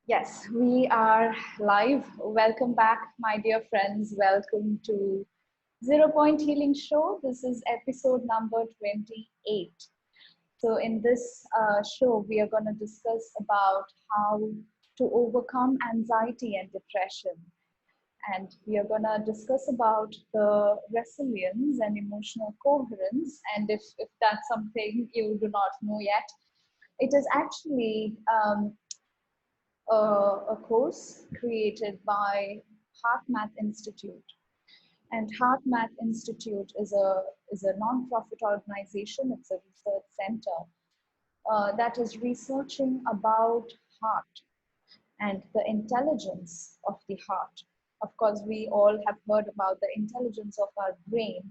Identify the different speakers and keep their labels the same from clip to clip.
Speaker 1: Yes, we are live. Welcome back, my dear friends. Welcome to Zero Point Healing Show. This is episode number 28. So, in this show, we are going to discuss about how to overcome anxiety and depression. And we are going to discuss about the resilience and emotional coherence. And if that's something you do not know yet, it is actually a course created by HeartMath Institute. And HeartMath Institute is a non-profit organization. It's a research center that is researching about heart and the intelligence of the heart. Of course, we all have heard about the intelligence of our brain,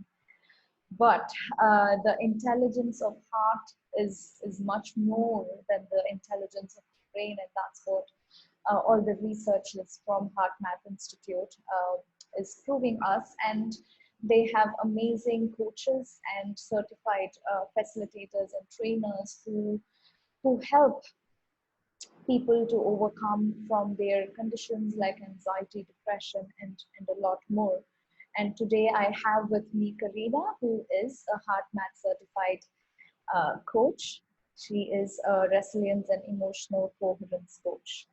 Speaker 1: but the intelligence of heart is much more than the intelligence of the brain, and that's what all the researchers from HeartMath Institute is proving us. And they have amazing coaches and certified facilitators and trainers who help people to overcome from their conditions like anxiety, depression, and a lot more. And today I have with me Karina, who is a HeartMath certified coach. She is a resilience and emotional coherence coach.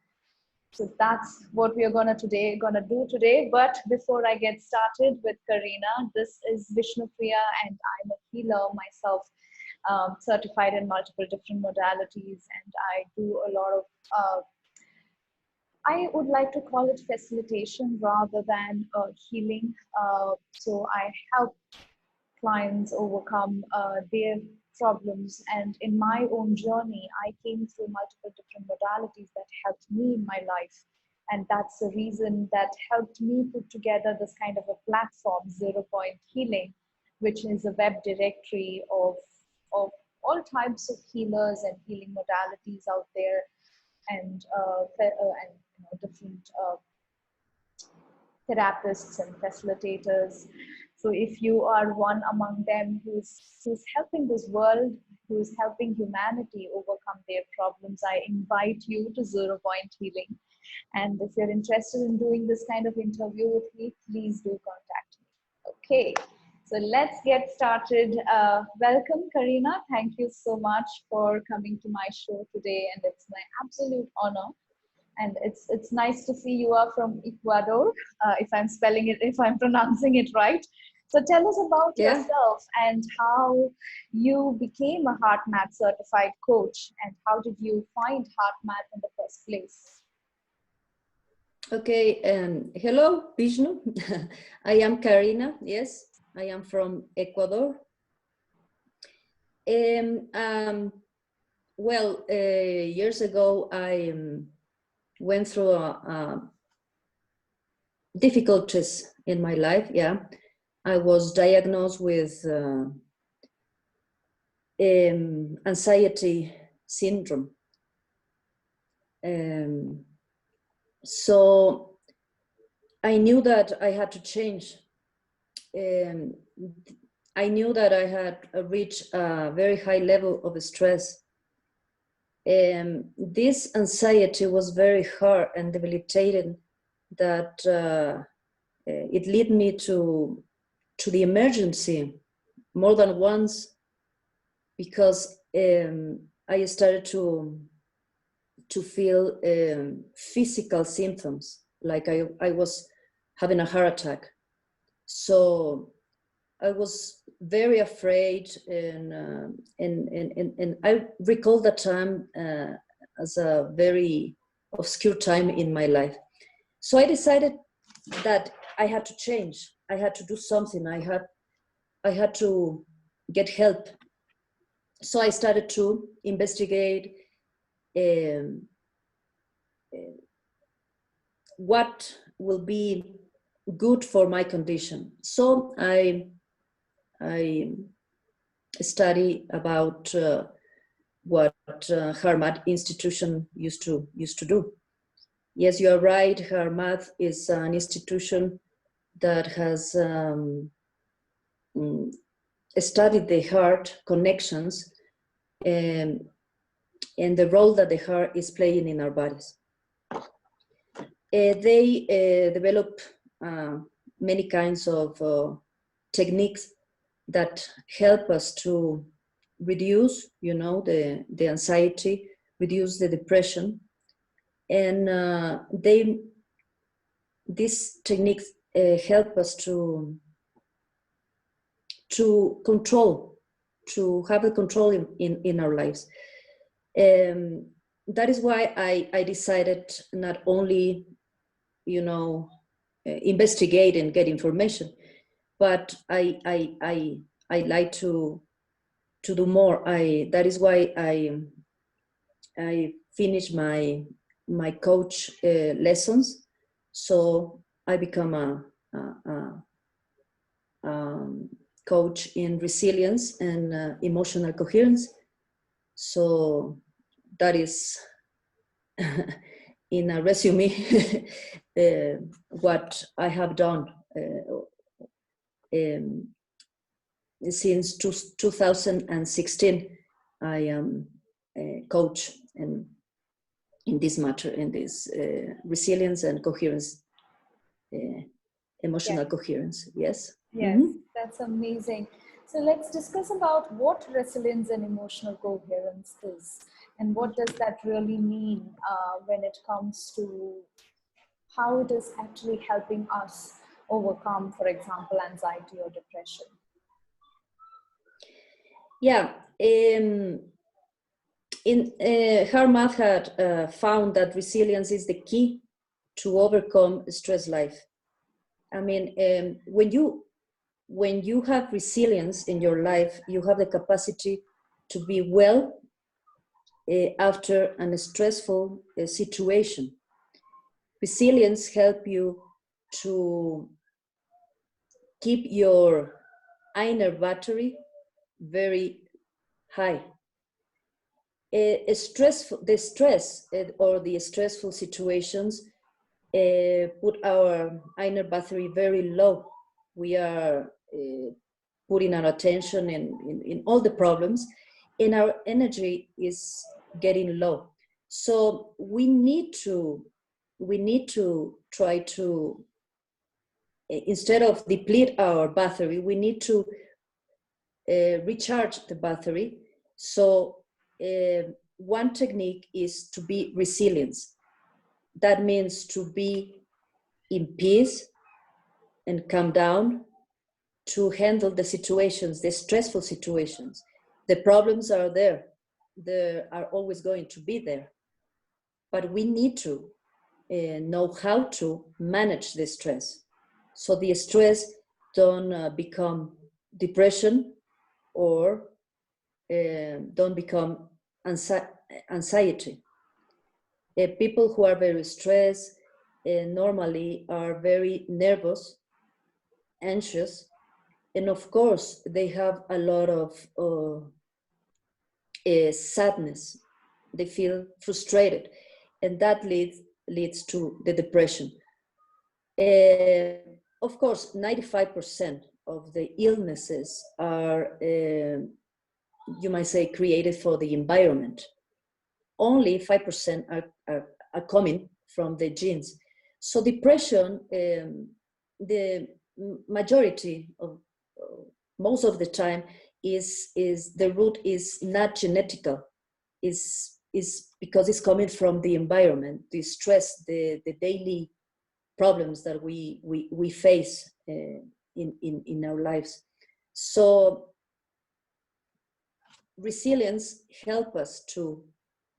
Speaker 1: So that's what we are gonna do today. But before I get started with Karina, this is Vishnupriya, and I'm a healer myself, certified in multiple different modalities, and I do a lot of. I would like to call it facilitation rather than healing. So I help clients overcome their problems. And in my own journey, I came through multiple different modalities that helped me in my life. And that's the reason that helped me put together this kind of a platform, Zero Point Healing, which is a web directory of all types of healers and healing modalities out there, and different therapists and facilitators. So if you are one among them who's helping this world, who's helping humanity overcome their problems, I invite you to Zero Point Healing. And if you're interested in doing this kind of interview with me, please do contact me. Okay, so let's get started. Welcome, Karina. Thank you so much for coming to my show today, and it's my absolute honor. And it's nice to see you are from Ecuador, if I'm pronouncing it right. So tell us about yourself and how you became a HeartMath certified coach, and how did you find HeartMath in the first place?
Speaker 2: Okay, hello, Vishnu. I am Karina. Yes, I am from Ecuador. Well, years ago, I went through difficulties in my life. Yeah, I was diagnosed with anxiety syndrome. So I knew that I had to change. I knew that I had reached a very high level of stress. This anxiety was very hard and debilitating, that it led me to the emergency more than once, because I started to feel physical symptoms, like I was having a heart attack. So I was very afraid, and I recall that time as a very obscure time in my life. So I decided that I had to change. I had to do something. I had to get help. So I started to investigate what will be good for my condition. So I study about what HeartMath institution used to do. Yes, you are right. HeartMath is an institution that has studied the heart connections and the role that the heart is playing in our bodies. they develop many kinds of techniques that help us to reduce, you know, the anxiety, reduce the depression, and these techniques help us to control, to have the control in our lives. That is why I decided not only, you know, investigate and get information, but I like to do more. That is why I finished my coach lessons, so I become a coach in resilience and emotional coherence. So that is in a resume what I have done since 2016. I am a coach and in this matter, in this resilience and coherence, emotional coherence. Yes.
Speaker 1: Yes, that's amazing. So let's discuss about what resilience and emotional coherence is, and what does that really mean when it comes to how it is actually helping us overcome, for example, anxiety or depression.
Speaker 2: Yeah. HeartMath had found that resilience is the key to overcome stress life. I mean, when you have resilience in your life, you have the capacity to be well after a stressful situation. Resilience helps you to keep your inner battery very high. The stress or the stressful situations put our inner battery very low. We are putting our attention in all the problems, and our energy is getting low. So we need to try to, instead of deplete our battery, we need to recharge the battery. So one technique is to be resilient. That means to be in peace and calm down, to handle the situations, the stressful situations. The problems are there. They are always going to be there. But we need to know how to manage the stress. So the stress don't become depression or don't become anxiety. People who are very stressed normally are very nervous, anxious, and of course they have a lot of sadness. They feel frustrated, and that leads to the depression. Of course, 95% of the illnesses are, you might say, created for the environment. Only 5% are coming from the genes. So depression, the majority of most of the time is the root is not genetical, is because it's coming from the environment, the stress, the daily problems that we face in our lives. So resilience helps us to,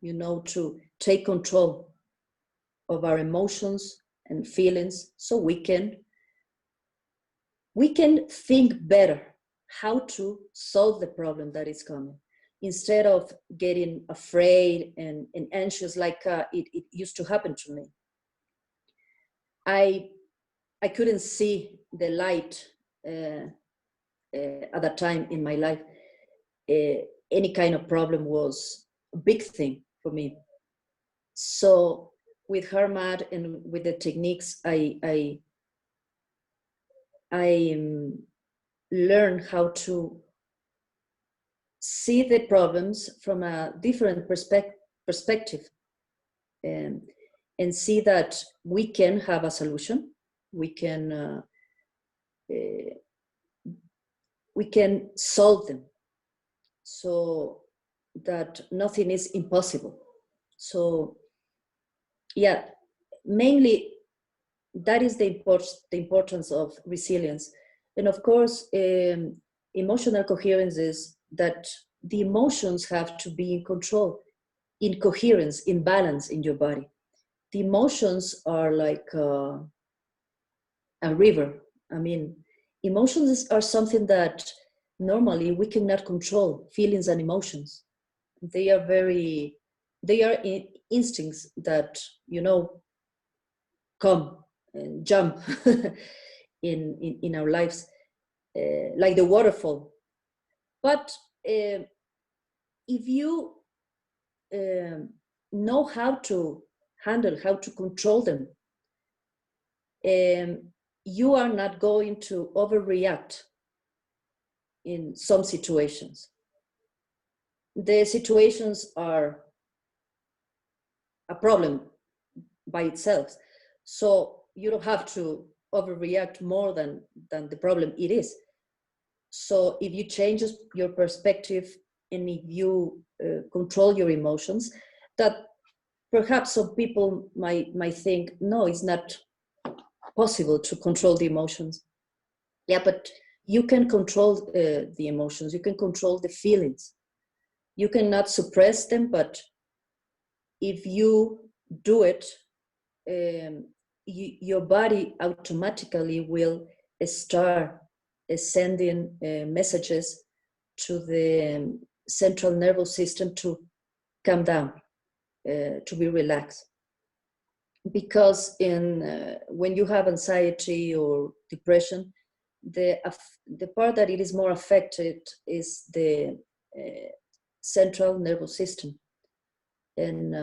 Speaker 2: you know, to take control of our emotions and feelings, so we can think better how to solve the problem that is coming, instead of getting afraid and anxious like it used to happen to me. I couldn't see the light at that time in my life. Any kind of problem was a big thing for me. So with HeartMath and with the techniques, I learned how to see the problems from a different perspective. and see that we can have a solution. We can solve them, so that nothing is impossible. So yeah, mainly that is the importance of resilience. And of course, emotional coherence is that the emotions have to be in control, in coherence, in balance in your body. The emotions are like a river. I mean, emotions are something that normally we cannot control. Feelings and emotions, they are instincts that, you know, come and jump in our lives, like the waterfall. But if you know how to handle, how to control them, you are not going to overreact in some situations. The situations are a problem by itself, so you don't have to overreact more than the problem it is. So if you change your perspective, and if you control your emotions, that perhaps some people might think, no, it's not possible to control the emotions. Yeah, but you can control the emotions, you can control the feelings. You cannot suppress them, but if you do it, your body automatically will start sending messages to the central nervous system to calm down, to be relaxed. Because when you have anxiety or depression, the part that it is more affected is the central nervous system. And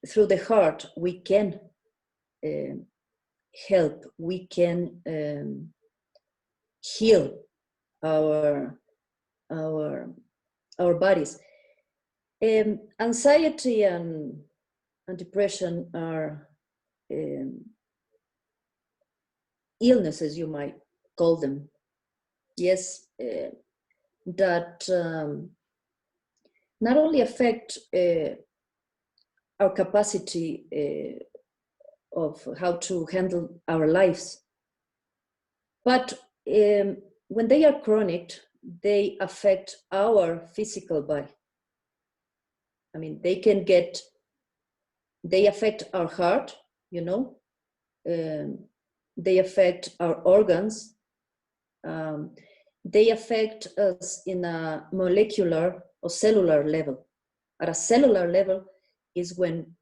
Speaker 2: through the heart, we can help, we can heal our bodies. Anxiety and depression are illnesses, you might call them. Yes, that not only affect our capacity of how to handle our lives, but when they are chronic, they affect our physical body. I mean, they affect our heart, you know, they affect our organs, they affect us in a molecular or cellular level. At a cellular level is when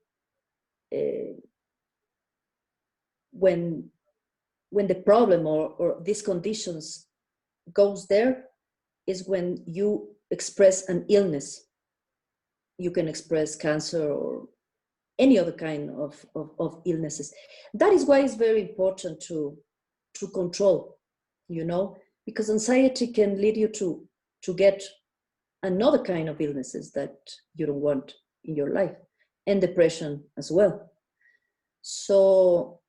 Speaker 2: the problem or these conditions goes there, is when you express an illness. You can express cancer or any other kind of illnesses. That is why it's very important to control, you know, because anxiety can lead you to get another kind of illnesses that you don't want in your life, and depression as well. So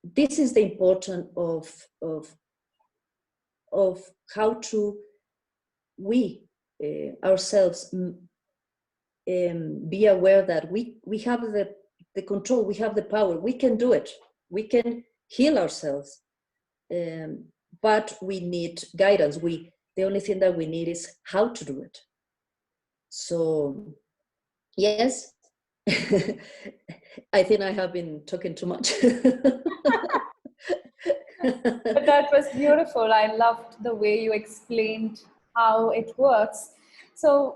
Speaker 2: this is the importance of how to ourselves be aware that we have the control, we have the power, we can do it, we can heal ourselves, but we need guidance. The only thing that we need is how to do it. So yes, I think I have been talking too much.
Speaker 1: But that was beautiful. I loved the way you explained how it works. So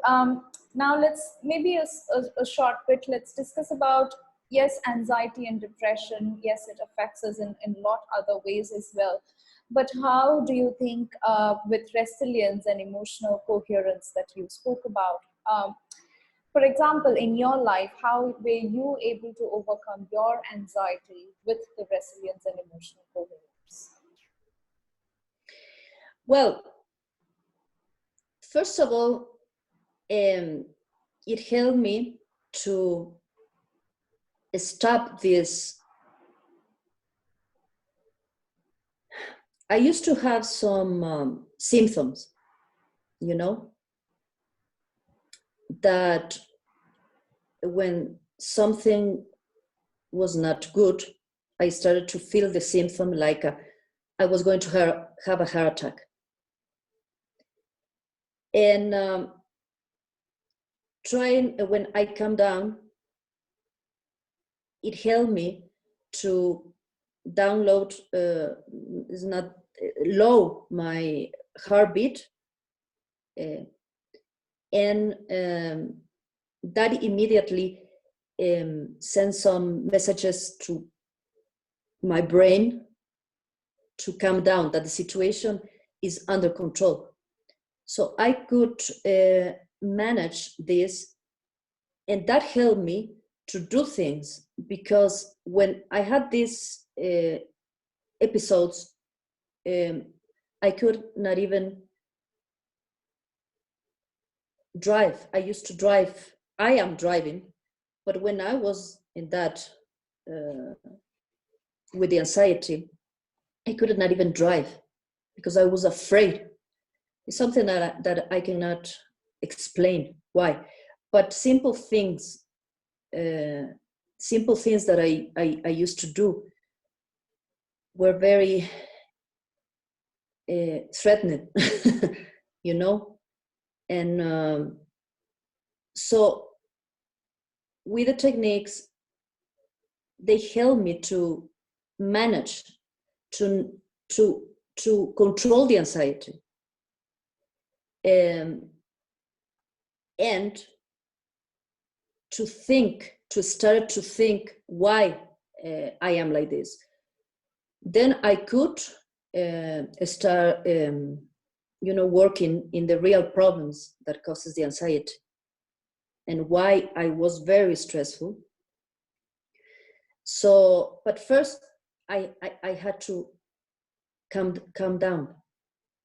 Speaker 1: now let's maybe a short bit. Let's discuss about, yes, anxiety and depression. Yes, it affects us in a lot other ways as well. But how do you think with resilience and emotional coherence that you spoke about, for example, in your life, how were you able to overcome your anxiety with the resilience and emotional coherence?
Speaker 2: Well, first of all, it helped me to stop this. I used to have some symptoms, you know, that when something was not good, I started to feel the symptom like I was going to have a heart attack. And when I calm down, it helped me to download, is not low my heartbeat, and that immediately sends some messages to my brain to calm down, that the situation is under control. So I could manage this, and that helped me to do things, because when I had these episodes, I could not even drive. I used to drive. I am driving, but when I was in that, with the anxiety, I could not even drive because I was afraid. It's something that I cannot explain why, but simple things that I used to do were very threatening, you know? And so with the techniques, they help me to manage, to control the anxiety, and to start to think why I am like this. Then I could start, working in the real problems that causes the anxiety and why I was very stressful. So, but first I had to calm down.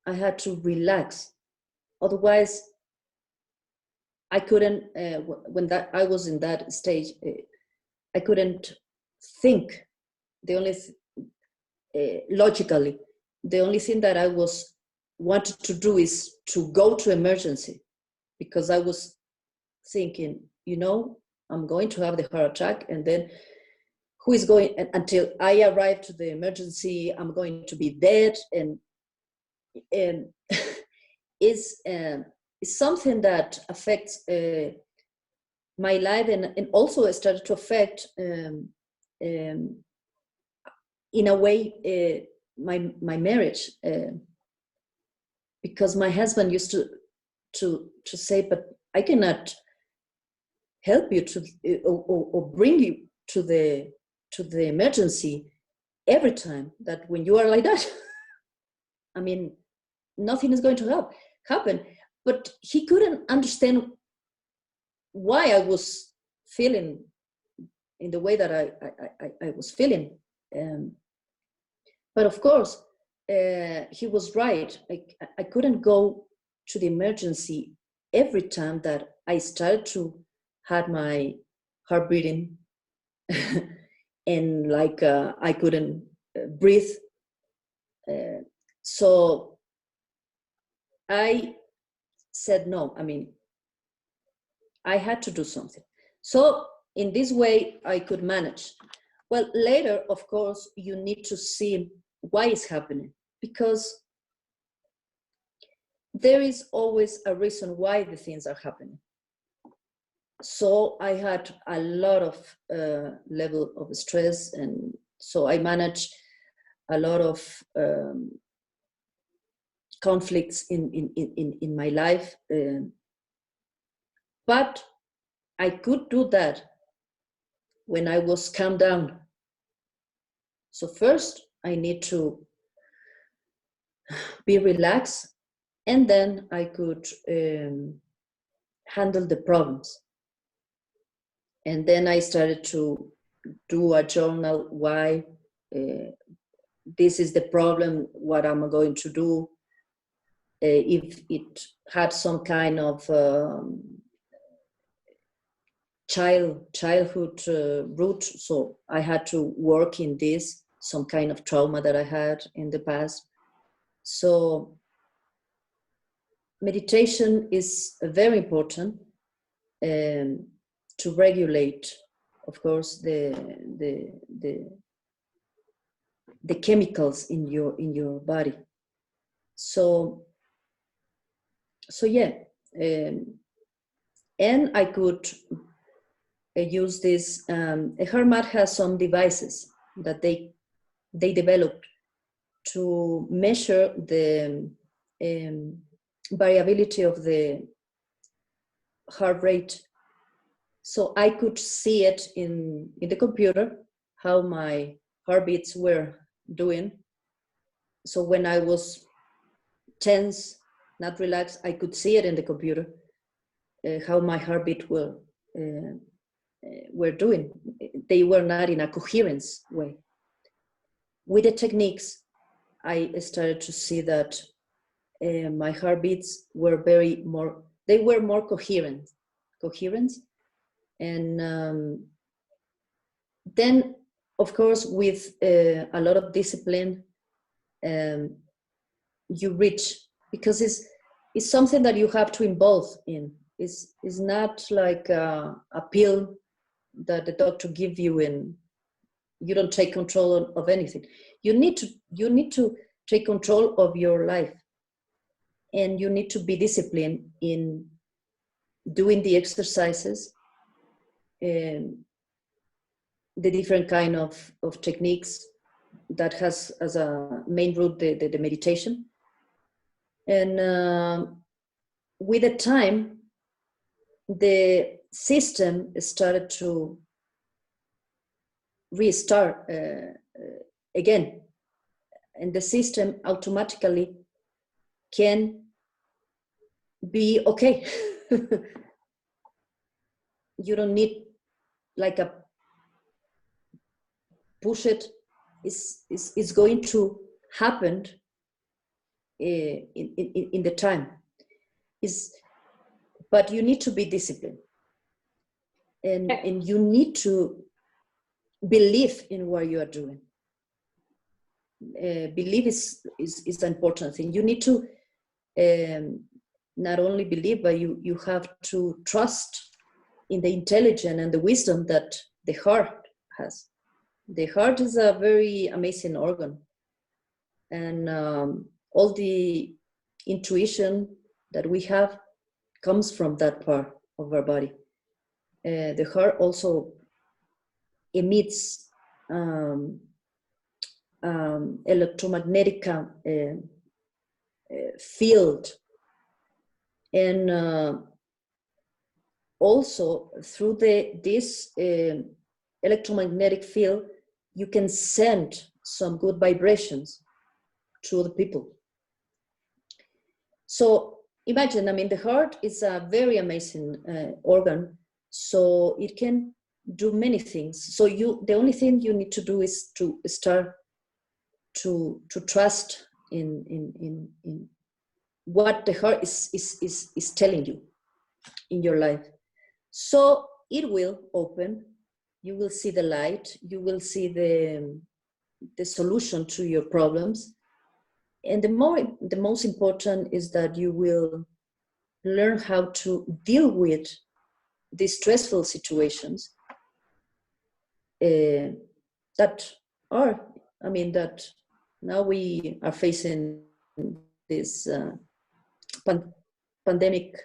Speaker 2: I had to relax. Otherwise, I couldn't, when I was in that stage, I couldn't think. The only logically, the only thing that I wanted to do is to go to emergency, because I was thinking, I'm going to have the heart attack, and then who is going, until I arrive to the emergency, I'm going to be dead. And is something that affects my life, and also started to affect in a way my marriage, because my husband used to say, but I cannot help you to or bring you to the emergency every time, that when you are like that, I mean, nothing is going to happen. But he couldn't understand why I was feeling in the way that I was feeling. But of course, he was right. I couldn't go to the emergency every time that I started to have my heart beating and like I couldn't breathe. So I said no. I mean, I had to do something. So in this way, I could manage. Well, later, of course, you need to see why it's happening, because there is always a reason why the things are happening. So I had a lot of level of stress, and so I managed a lot of conflicts in my life. But I could do that when I was calmed down. So first, I need to be relaxed, and then I could handle the problems. And then I started to do a journal, why this is the problem, what am I going to do? If it had some kind of childhood root. So I had to work in this, some kind of trauma that I had in the past. So meditation is very important to regulate, of course, the chemicals in your body. So yeah, and I could use this. HeartMath has some devices that they developed to measure the variability of the heart rate. So I could see it in the computer, how my heartbeats were doing. So when I was tense, not relaxed, I could see it in the computer, how my heartbeat were doing. They were not in a coherence way. With the techniques, I started to see that my heartbeats were more coherent. And then, of course, with a lot of discipline, you reach, because it's something that you have to involve in. It's not like a pill that the doctor give you and you don't take control of anything. You need to take control of your life, and you need to be disciplined in doing the exercises and the different kind of techniques that has as a main root the meditation. And with the time, the system started to restart again, and the system automatically can be okay. You don't need like a push it. It's going to happen in the time. But you need to be disciplined, and you need to believe in what you are doing. Belief is an important thing. You need to not only believe, but you have to trust in the intelligence and the wisdom that the heart has. The heart is a very amazing organ, and all the intuition that we have comes from that part of our body. The heart also emits electromagnetic field, and also through this electromagnetic field, you can send some good vibrations to the people. So imagine, I mean, the heart is a very amazing organ, so it can do many things. So the only thing you need to do is to start to trust in what the heart is telling you in your life. So it will open. You will see the light. You will see the solution to your problems. And the most important is that you will learn how to deal with these stressful situations that now we are facing this pandemic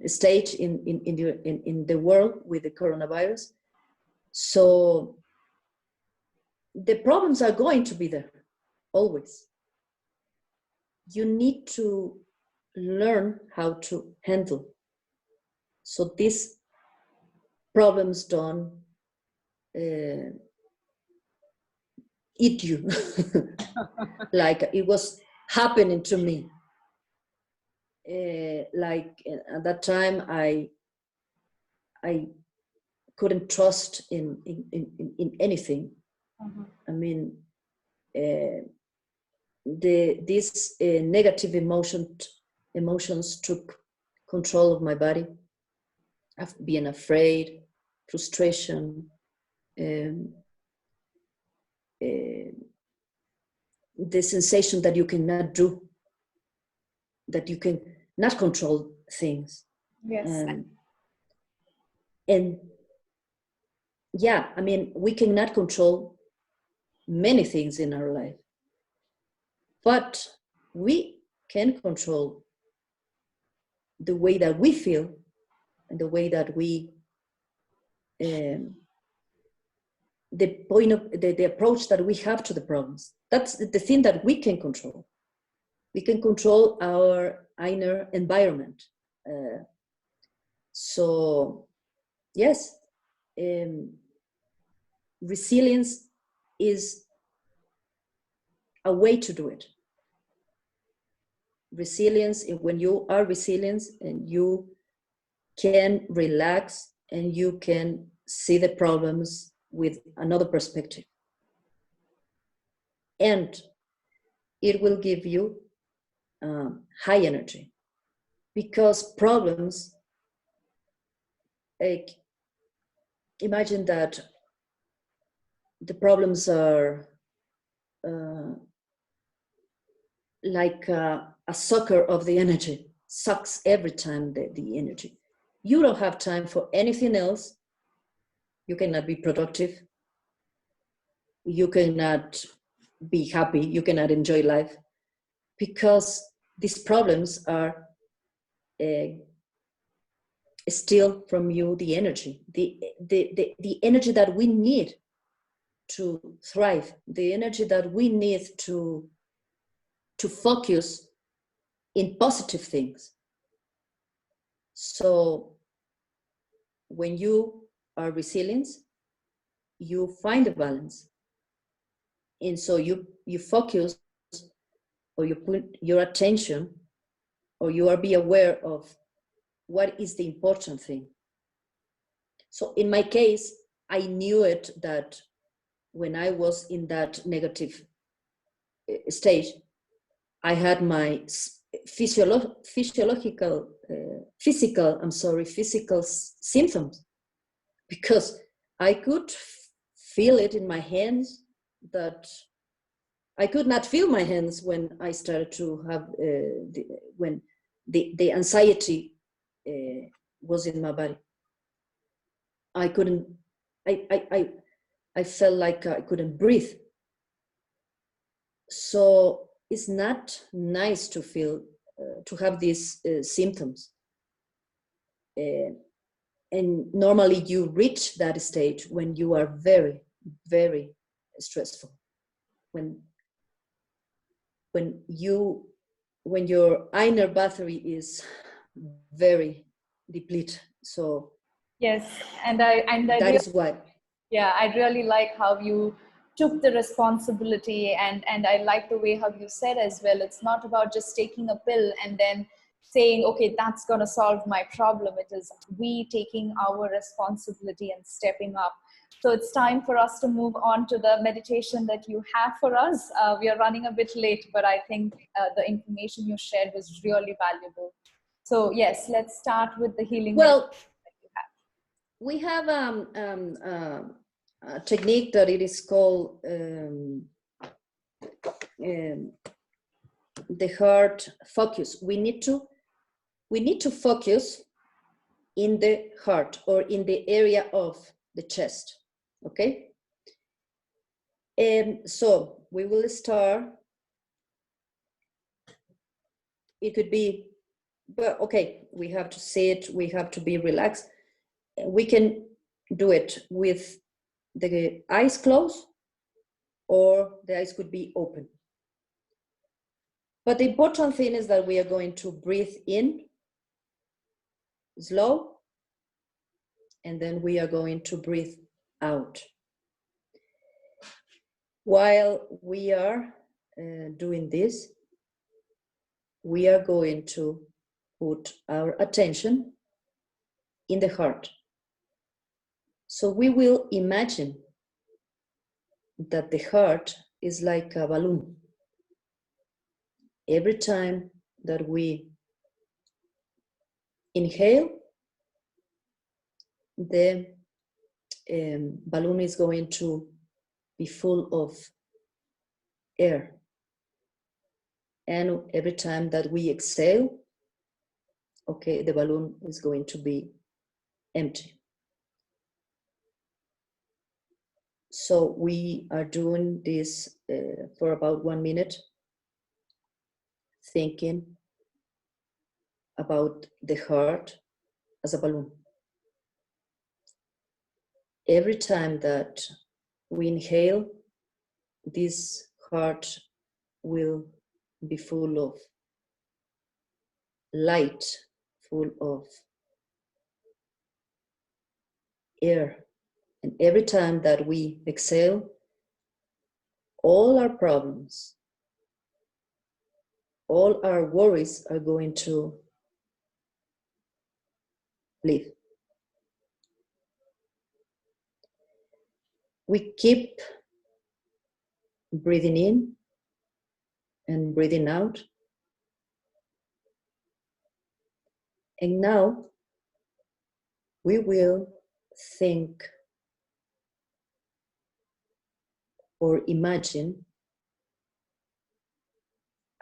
Speaker 2: stage in the world with the coronavirus. So the problems are going to be there always. You need to learn how to handle, so these problems don't eat you like it was happening to me. Like at that time, I couldn't trust in anything.
Speaker 1: Mm-hmm.
Speaker 2: I mean, these negative emotions took control of my body, of being afraid, frustration, the sensation that you cannot do, that you can not control things.
Speaker 1: Yes.
Speaker 2: And yeah, I mean, we cannot control many things in our life, but we can control the way that we feel and the way that we, the point of the approach that we have to the problems. That's the thing that we can control. We can control our inner environment. So yes, resilience is a way to do it. Resilience, when you are resilient and you can relax and you can see the problems with another perspective, and it will give you high energy, because problems, like, imagine that the problems are like a sucker of the energy, sucks every time the energy. You don't have time for anything else. You cannot be productive. You cannot be happy. You cannot enjoy life, because these problems are steal from you the energy, the energy that we need to thrive, the energy that we need to focus in positive things. So when you are resilient, you find a balance, and so you focus, or you put your attention, or you are be aware of what is the important thing. So in my case, I knew it, that when I was in that negative stage, I had my physical symptoms, because I could feel it in my hands, that I could not feel my hands when I started to have when the anxiety was in my body. I couldn't. I felt like I couldn't breathe. So it's not nice to feel, to have these symptoms. And normally you reach that stage when you are very, very stressful. When your inner battery is very depleted. So
Speaker 1: Yes, and I
Speaker 2: that is why.
Speaker 1: Yeah, I really like how you took the responsibility, and I like the way how you said as well, it's not about just taking a pill and then saying, okay, that's going to solve my problem. It is we taking our responsibility and stepping up. So it's time for us to move on to the meditation that you have for us. We are running a bit late, but I think the information you shared was really valuable. So yes, let's start with the healing meditation that you have.
Speaker 2: We have a technique that it is called the heart focus. We need to focus in the heart, or in the area of the chest. Okay. And so we will start. It could be, but okay, we have to sit, we have to be relaxed. We can do it with the eyes closed, or the eyes could be open. But the important thing is that we are going to breathe in slow, and then we are going to breathe out. While we are doing this, we are going to put our attention in the heart. So we will imagine that the heart is like a balloon. Every time that we inhale, the balloon is going to be full of air. And every time that we exhale, okay, the balloon is going to be empty. So we are doing this for about 1 minute, thinking about the heart as a balloon. Every time that we inhale, this heart will be full of light, full of air. And every time that we exhale, all our problems, all our worries are going to leave. We keep breathing in and breathing out. And now we will think or imagine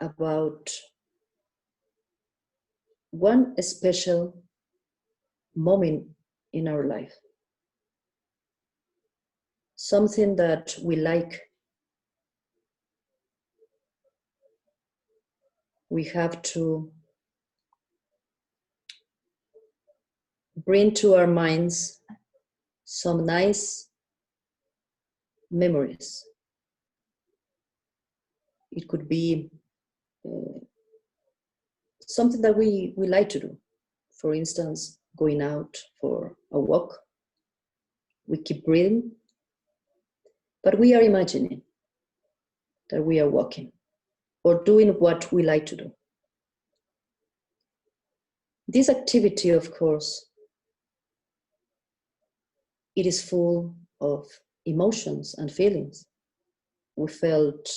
Speaker 2: about one special moment in our life. Something that we like. We have to bring to our minds some nice memories. It could be something that we like to do. For instance, going out for a walk. We keep breathing, but we are imagining that we are walking or doing what we like to do. This activity, of course, it is full of emotions and feelings. We felt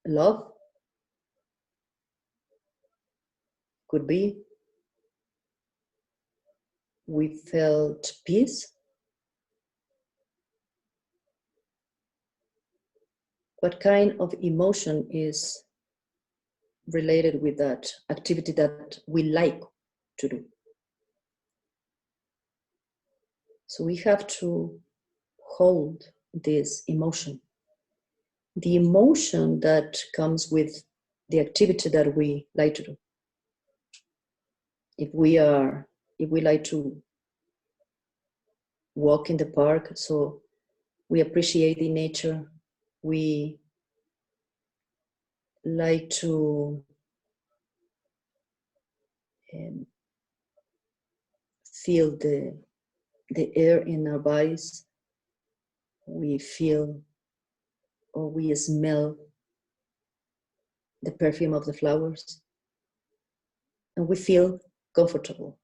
Speaker 2: love, could be. We felt peace. What kind of emotion is related with that activity that we like to do? So we have to hold this emotion. The emotion that comes with the activity that we like to do. If we like to walk in the park, so we appreciate the nature, we like to feel the air in our bodies, we feel or we smell the perfume of the flowers, and we feel comfortable.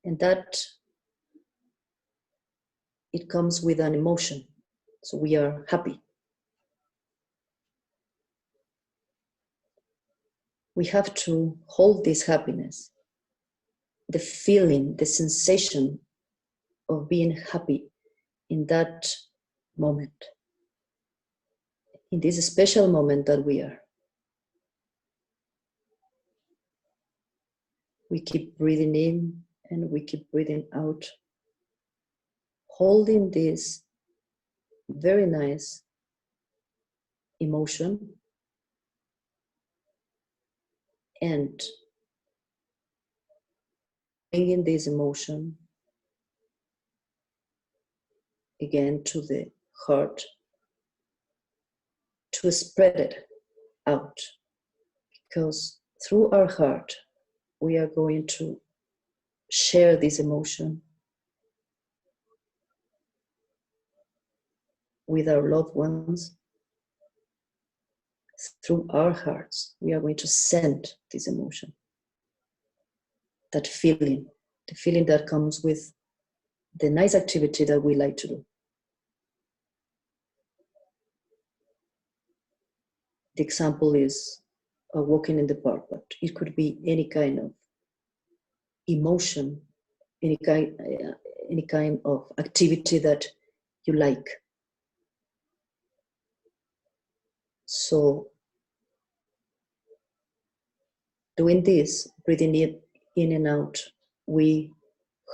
Speaker 2: And that, it comes with an emotion. So we are happy. We have to hold this happiness, the feeling, the sensation of being happy in that moment, in this special moment that we are. We keep breathing in and we keep breathing out, holding this very nice emotion and bringing this emotion again to the heart to spread it out, because through our heart we are going to share this emotion with our loved ones. Through our hearts we are going to send this emotion, that feeling, the feeling that comes with the nice activity that we like to do. The example is walking in the park, but it could be any kind of emotion, any kind of activity that you like. So doing this, breathing it in and out, we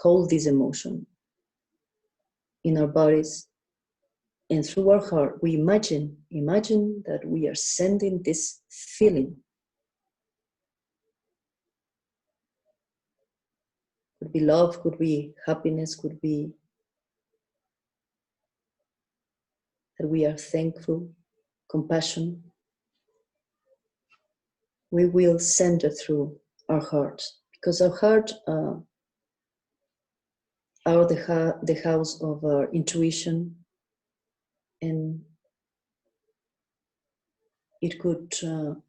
Speaker 2: hold this emotion in our bodies, and through our heart we imagine that we are sending this feeling. Could be love, could be happiness, could be that we are thankful, compassion. We will send it through our heart, because our heart are the house of our intuition, and it could, through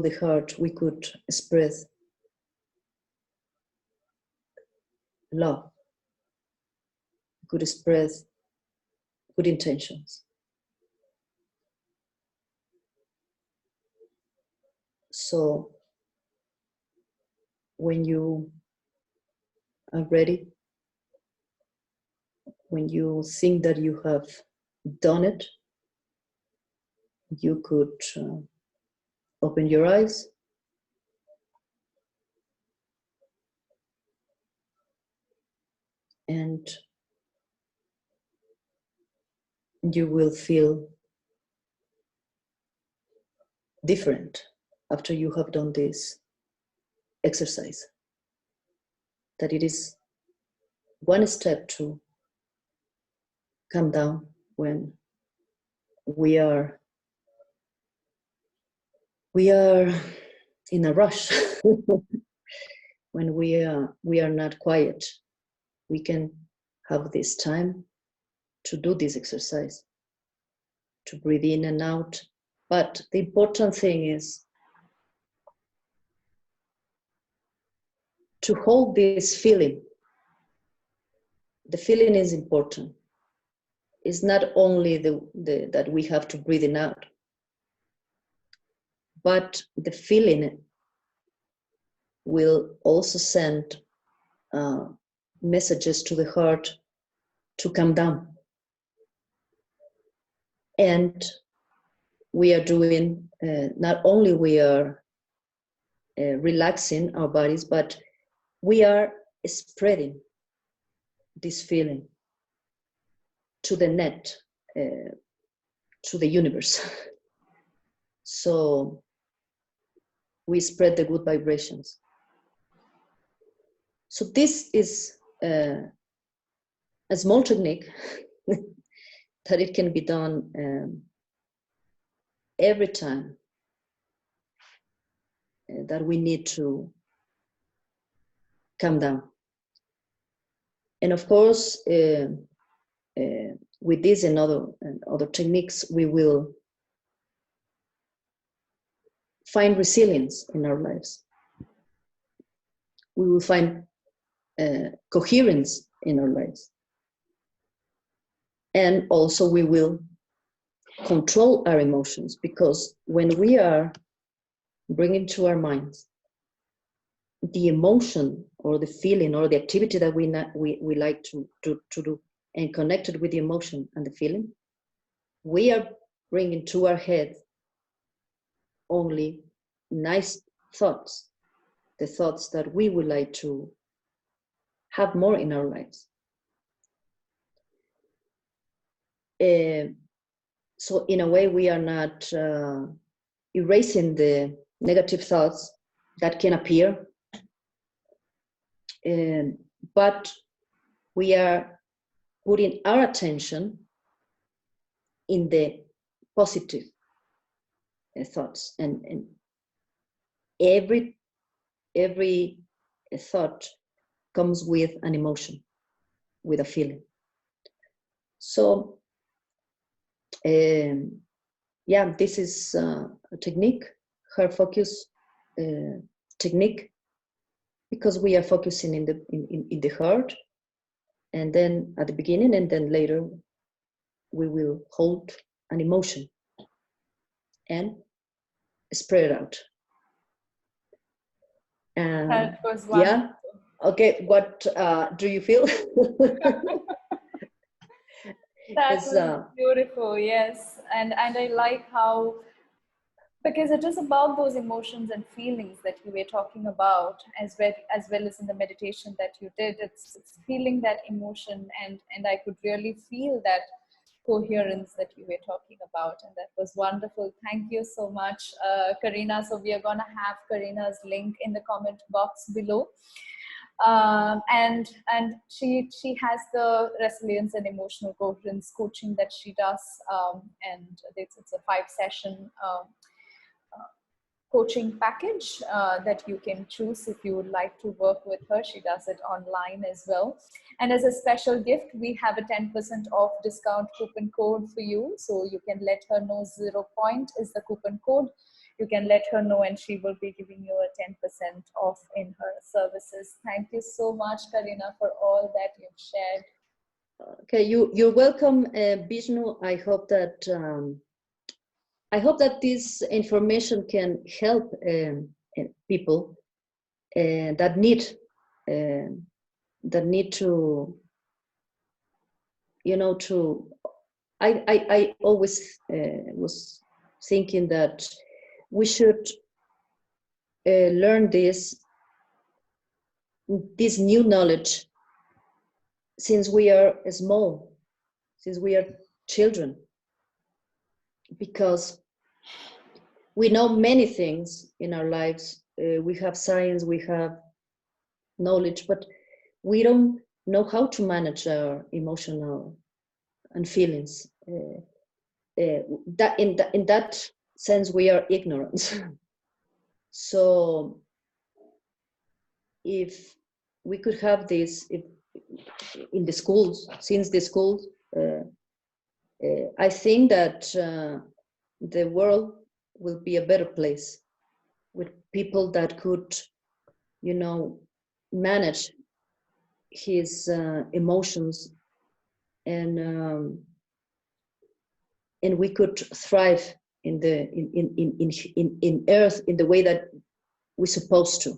Speaker 2: the heart, we could spread love, we could spread good intentions. So when you are ready, when you think that you have done it, you could open your eyes and you will feel different after you have done this exercise. That it is one step to calm down when we are in a rush. When we are not quiet, we can have this time to do this exercise, to breathe in and out. But the important thing is to hold this feeling. The feeling is important. It's not only that we have to breathe in out, but the feeling will also send messages to the heart to calm down. And we are doing, not only we are relaxing our bodies, but we are spreading this feeling to the net, to the universe. So we spread the good vibrations. So this is a small technique that it can be done every time that we need to calm down. And of course, with this and other techniques, we will find resilience in our lives. We will find coherence in our lives. And also we will control our emotions, because when we are bringing to our minds the emotion or the feeling or the activity that we like to do, and connected with the emotion and the feeling, we are bringing to our head only nice thoughts, the thoughts that we would like to have more in our lives. So in a way, we are not erasing the negative thoughts that can appear, but we are putting our attention in the positive thoughts, and every thought comes with an emotion, with a feeling. So yeah, this is a technique, heart focus technique, because we are focusing in the heart, and then at the beginning, and then later we will hold an emotion, and spread out.
Speaker 1: That was wonderful.
Speaker 2: Yeah. Okay. What do you feel?
Speaker 1: That was beautiful. Yes, and I like how, because it is about those emotions and feelings that you were talking about, as well as in the meditation that you did. It's feeling that emotion, and I could really feel that coherence that you were talking about, and that was wonderful. Thank you so much, Karina. So we are going to have Karina's link in the comment box below. And she has the resilience and emotional coherence coaching that she does, and it's a 5-session coaching package that you can choose if you would like to work with her. She does it online as well. And as a special gift, we have a 10% off discount coupon code for you. So you can let her know 0 point is the coupon code. You can let her know and she will be giving you a 10% off in her services. Thank you so much, Karina, for all that you've shared.
Speaker 2: Okay, you're welcome, Vishnu. I hope that this information can help people that need to, I always was thinking that we should learn this new knowledge since we are small, since we are children, because we know many things in our lives. We have science, we have knowledge, but we don't know how to manage our emotional and feelings. That in that sense, we are ignorant. So if we could have this in the schools, since the schools, I think that the world will be a better place with people that could, manage his emotions, and we could thrive in Earth in the way that we're supposed to.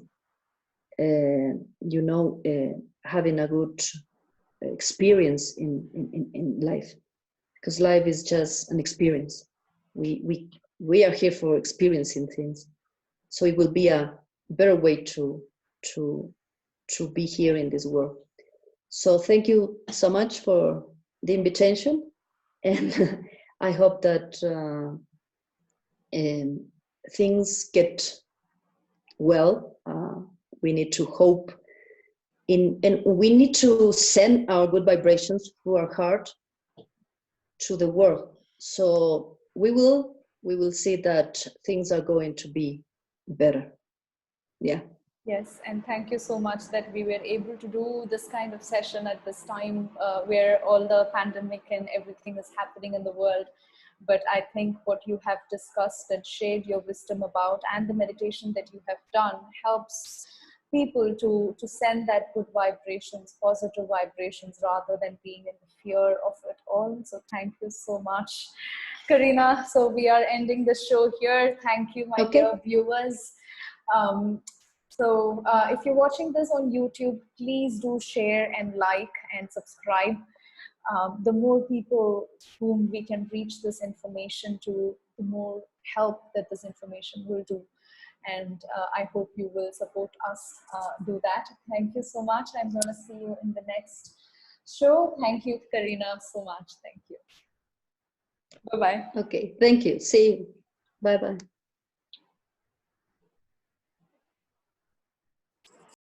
Speaker 2: Having a good experience in life, because life is just an experience. We are here for experiencing things, so it will be a better way to be here in this world. So thank you so much for the invitation, and I hope that things get well. We need to hope and we need to send our good vibrations through our heart to the world. So we will see that things are going to be better. Yeah.
Speaker 1: Yes, and thank you so much that we were able to do this kind of session at this time where all the pandemic and everything is happening in the world. But I think what you have discussed and shared your wisdom about, and the meditation that you have done, helps people to send that good vibrations, positive vibrations, rather than being in the fear of it all. So thank you so much, Karina. So we are ending the show here. Thank you, my dear viewers. So if you're watching this on YouTube, please do share and like and subscribe. The more people whom we can reach this information to, the more help that this information will do. And I hope you will support us do that. Thank you so much. I'm going to see you in the next show. Thank you, Karina, so much. Thank you. Bye-bye.
Speaker 2: Okay, thank you. See you. Bye-bye.